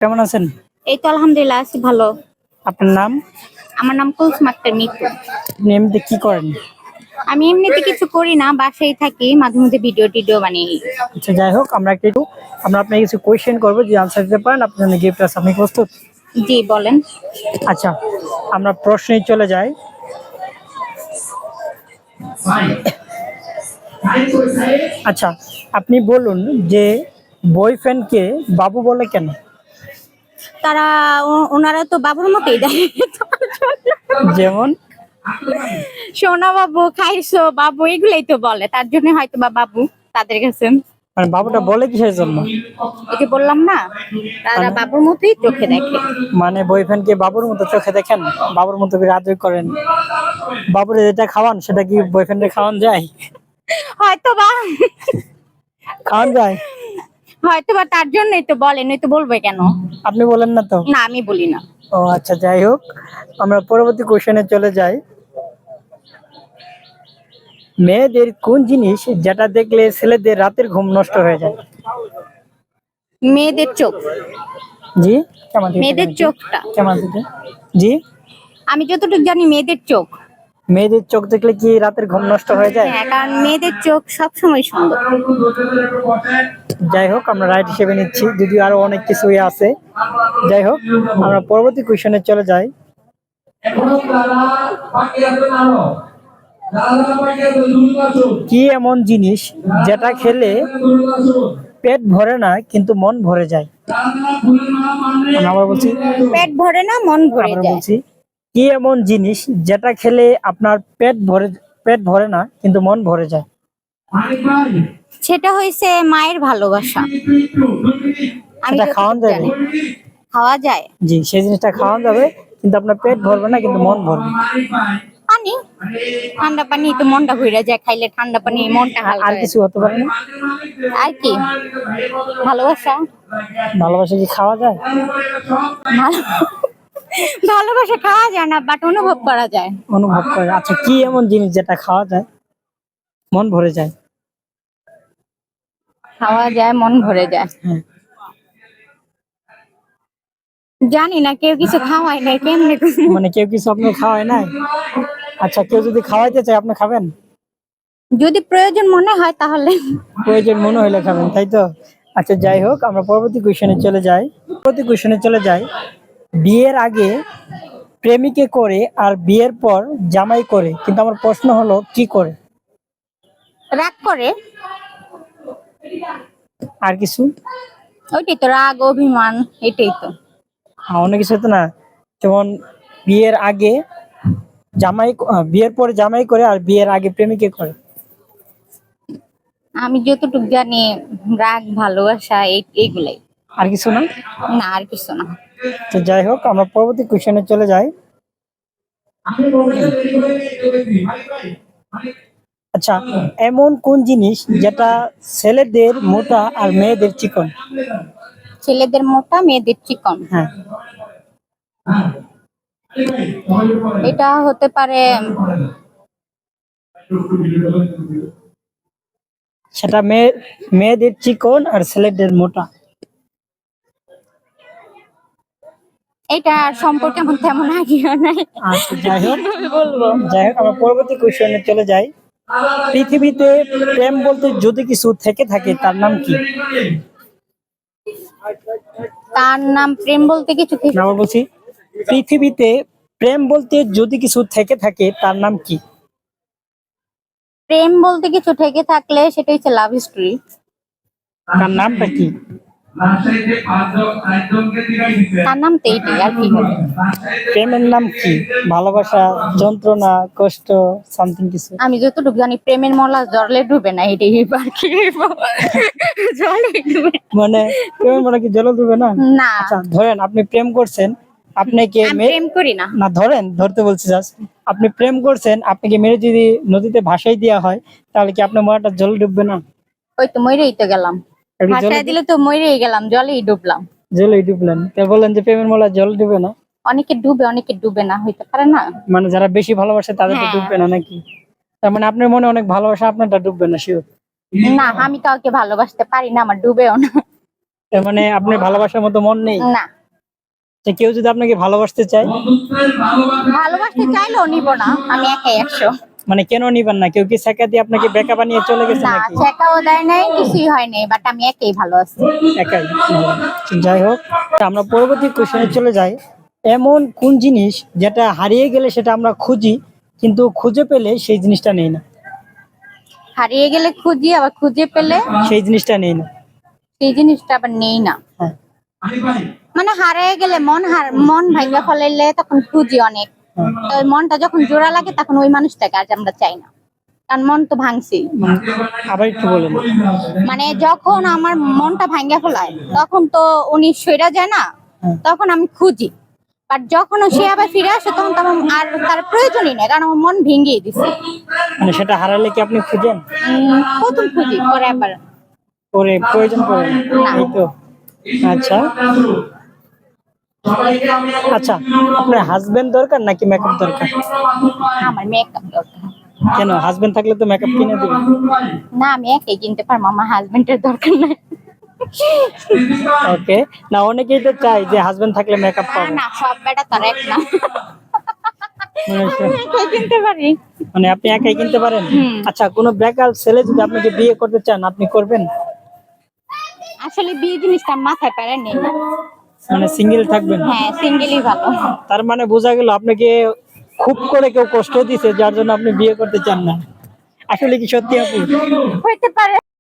কেমন আছেন? এই তো আলহামদুলিল্লাহ আছি ভালো। আপনার নাম? আমার নাম কুলসুম আক্তার মিতু। আপনি এমনিতে কি করেন? আমি এমনিতে কিছু করি না, বাসায় থাকি, মাঝে মধ্যে ভিডিও টিডিও বানিয়ে নিই। আচ্ছা, যাই হোক, আমরা আপনাকে কিছু কোয়েশ্চেন করবো, যদি আনসার দিতে পারেন আপনার জন্য গিফট আছে। আপনি প্রস্তুত? জি বলেন। আচ্ছা, আমরা প্রশ্নেই চলে যাই। আচ্ছা, আপনি বলুন যে বয়ফ্রেন্ডকে বাবু বলে কেন? তারা ওনারা তো বাবুর মতোই দেয়। যেমন? সোনা বাবু, খাইছো বাবু, এগুলাই তো বলে, তার জন্য হয়তো বা বাবু তাদের কাছে। মানে বাবুটা বলে কিসের জন্য? এই যে বললাম না, তারা মানে বাবুর মতোই চোখে দেখে। মানে বয়ফ্রেন্ডকে বাবুর মতো চোখে দেখেন, বাবুর মতো করে আদর করেন, বাবুরে যেটা খাওয়ান সেটা কি বয়ফ্রেন্ডে খাওয়ান যায়? হয়তো বা খাওয়ান যায়? হয়তো বা তার জন্যই তো বলে, নয়তো বলবে কেন? আপনি বলেন না তো? না, আমি বলি না। ও আচ্ছা, যাই হোক, আমরা পরবর্তী কোশ্চেনে চলে যাই। মেয়েদের কোন জিনিস যেটা দেখলে ছেলেদের রাতের ঘুম নষ্ট হয়ে যায়? মেয়েদের চোখ। জি? কেমন থেকে মেয়েদের চোখটা, কেমন থেকে? জি? আমি যতটুকু জানি মেয়েদের চোখ। মেয়েদের চোখ দেখলে কি রাতের ঘুম নষ্ট হয়ে যায়? হ্যাঁ, কারণ মেয়েদের চোখ সবসময় সুন্দর। যাই হোক, আমরা রাইট হিসেবে নিচ্ছি, যদিও আরো অনেক কিছুই আছে। যাই হোক, আমরা পরবর্তী কোশ্চেনে চলে যাই। কি এমন জিনিস যেটা খেলে পেট ভরে না কিন্তু মন ভরে যায়? আমি আবার বলছি, পেট ভরে না, মন ভরে আবার যায়। বলছি, কি এমন জিনিস যেটা খেলে আপনার পেট ভরে না কিন্তু মন ভরে যায়? সেটা হইছে মায়ের ভালোবাসা। আমি সেটা খাওয়ান যতটুকু যাবে? জানি খাওয়া যায়। জি, সেই জিনিসটা খাওয়ান যাবে, কিন্তু আপনার পেট ভরবে না কিন্তু মন ভরবে। পানি, ঠান্ডা পানি তো মনটা ভরে যায়, খাইলে ঠান্ডা পানি মনটা হালকা আর হয়ে কিছু যায়। হতে পারে না? আর কি? ভালোবাসা। ভালোবাসা কি খাওয়া যায়? ভালো- ভালোবাসা খাওয়া যায় না, বাট অনুভব করা যায়। অনুভব করে? আচ্ছা, কি এমন জিনিস যেটা খাওয়া যায়, মন ভরে যায়? খাওয়া যায়, মন ভরে যায়। হ্যাঁ। জানি না, কেউ কিছু খাওয়ায় নাই, কেমনে মানে কেউ কিছু আপনার খাওয়ায় নাই? আচ্ছা, কেউ যদি খাওয়াইতে চায় আপনি খাবেন? যদি প্রয়োজন মনে হয় তাহলে। প্রয়োজন মনে হলে খাবেন, তাই তো? আচ্ছা, যাই হোক, আমরা পরবর্তী কোশ্চেনে চলে যাই। বিয়ের আগে প্রেমিকে করে আর বিয়ের পর জামাই করে, কিন্তু আমার প্রশ্ন হলো কি করে? রাগ করে। আর কিছু? ওইটাই তো, রাগ অভিমান, এটাই তো। অনেক কিছু তো না, যেমন বিয়ের আগে বিয়ের পরে জামাই করে আর বিয়ের আগে প্রেমিকে করে। আমি যতটুকু জানি রাগ ভালোবাসা এইগুলাই। আর কিছু না? না, আর কিছু না। তো যাই হোক, আমরা পরবর্তী কোশ্চেনে চলে যাই। আচ্ছা, এমন কোন জিনিস যেটা ছেলেদের মোটা আর মেয়েদের চিকন? ছেলেদের মোটা, মেয়েদের চিকন। হ্যাঁ। এটা হতে পারে। সেটা মেয়েদের চিকন আর ছেলেদের মোটা। এটা সম্পর্কে আমার তেমন আইডিয়া নাই। আচ্ছা, যাই হোক, বলবো। আমরা পরবর্তী কোশ্চেনে চলে যাই। পৃথিবীতে প্রেম বলতে যদি কিছু থেকে থাকে তার নাম কি? তার নাম প্রেম বলতে কিছু না, আমি বলছি, পৃথিবীতে প্রেম বলতে যদি কিছু থেকে থাকে তার নাম কি? প্রেম বলতে কিছু থেকে থাকলে সেটা হচ্ছে লাভ স্টোরি। তার নামটা কি? তার নাম তো এইটাই, আর কি হবে? প্রেমের নাম কি? ভালোবাসা, যন্ত্রণা, কষ্ট, সামথিং কিছু? আমি যতটুকু জানি প্রেমের মলা জলে ডুবে না, এটাই আর কি। জলে ডুবে মানে প্রেমের মানে কি জলে ডুবে না? না। আচ্ছা, ধরেন আপনি প্রেম করছেন, আপনাকে আমি প্রেম করি না। না, ধরতে বলছি জাস্ট। আপনি প্রেম করছেন, আপনাকে মেরে যদি নদীতে ভাসাই দেওয়া হয়, তাহলে কি আপনার মরাটা জলে ডুববে না? ওই তো মরেই তো গেলাম, একটু ভাসায় দিলে তো মরেই গেলাম, জলেই ডুবলাম। জলে ডুবলেন, তা বললেন যে প্রেমের মলা জল ডুবে না? অনেকে ডুবে, অনেকে ডুবে না, হইতে পারে না। মানে যারা বেশি ভালোবাসে তাদের তো হ্যাঁ। ডুববে না নাকি? তার মানে আপনার মনে অনেক ভালোবাসা, আপনারটা ডুববে না, শিওর? না, আমি কাউকে ভালোবাসতে পারি না, আমার ডুবেও না। তার মানে আপনার ভালোবাসার মতো মন নেই? না, যে কেউ যদি আপনাকে ভালোবাসতে চায়? ভালোবাসতে চাইলেও নিব না, আমি একাই 100। মানে কেন নিবেন না? কেউ কি ছেকা দিয়ে আপনাকে বেকা বানিয়ে চলে গেছে না, নাকি? ছেকাও দেয় নাই, কিছুই হয় নাই, বাট আমি একাই ভালো আছি। একাই? যাই হোক, তা আমরা পরবর্তী কোশ্চেনে চলে যাই। এমন কোন জিনিস যেটা হারিয়ে গেলে সেটা আমরা খুঁজি, কিন্তু খুঁজে পেলে সেই জিনিসটা নেই না? হারিয়ে গেলে খুঁজি, আবার খুঁজে পেলে সেই জিনিসটা নেই না। সেই জিনিসটা আবার নেই না। হ্যাঁ। মানে হারিয়ে গেলে মন ভাঙা ফেলাইলে তখন খুঁজি অনেক। হ্যাঁ। তো ওই মনটা যখন জোড়া লাগে তখন ওই মানুষটাকে আজ আমরা চাই না, কারণ মন তো ভাঙছি। আবার একটু বলেন। মানে যখন আমার মনটা ভাঙ্গা ফেলায় তখন তো উনি সইরা যায় না, হ্যাঁ। তখন আমি খুঁজি। বাট যখন সে আবার ফিরে আসে তখন তো আমার আর তার প্রয়োজনই নেই, কারণ আমার মন ভেঙে দিছে। মানে সেটা হারালে কি আপনি খুঁজেন? প্রথম খুঁজি, পরে আবার পরে প্রয়োজন পড়ে না? না। এই তো। আচ্ছা আচ্ছা, আপনার হাজবেন্ড দরকার নাকি মেকআপ দরকার? আমার মেকআপ দরকার। কেন, হাজবেন্ড থাকলে তো মেকআপ কিনে দেবে। না, আমি একাই কিনতে পারবো, আমার হাজবেন্ডের দরকার নাই। ওকে, না অনেকেই তো চায় যে হাজবেন্ড থাকলে মেকআপ না পাবে। না, সব বেটা তার এক না। মানে আমি একাই কিনতে পারি। মানে আপনি একাই কিনতে পারেন? হুম। আচ্ছা, কোনো বেকার ছেলে যদি আপনাকে বিয়ে করতে চান, আপনি করবেন? আসলে বিয়ে জিনিসটা মাথায় পেরে নেই না। মানে সিঙ্গেল থাকবেন? হ্যাঁ, সিঙ্গেলই ভালো। তার মানে বোঝা গেল আপনাকে খুব করে কেউ কষ্ট দিছে, যার জন্য আপনি বিয়ে করতে চান না। আসলে কি সত্যি আপু? হইতে পারে।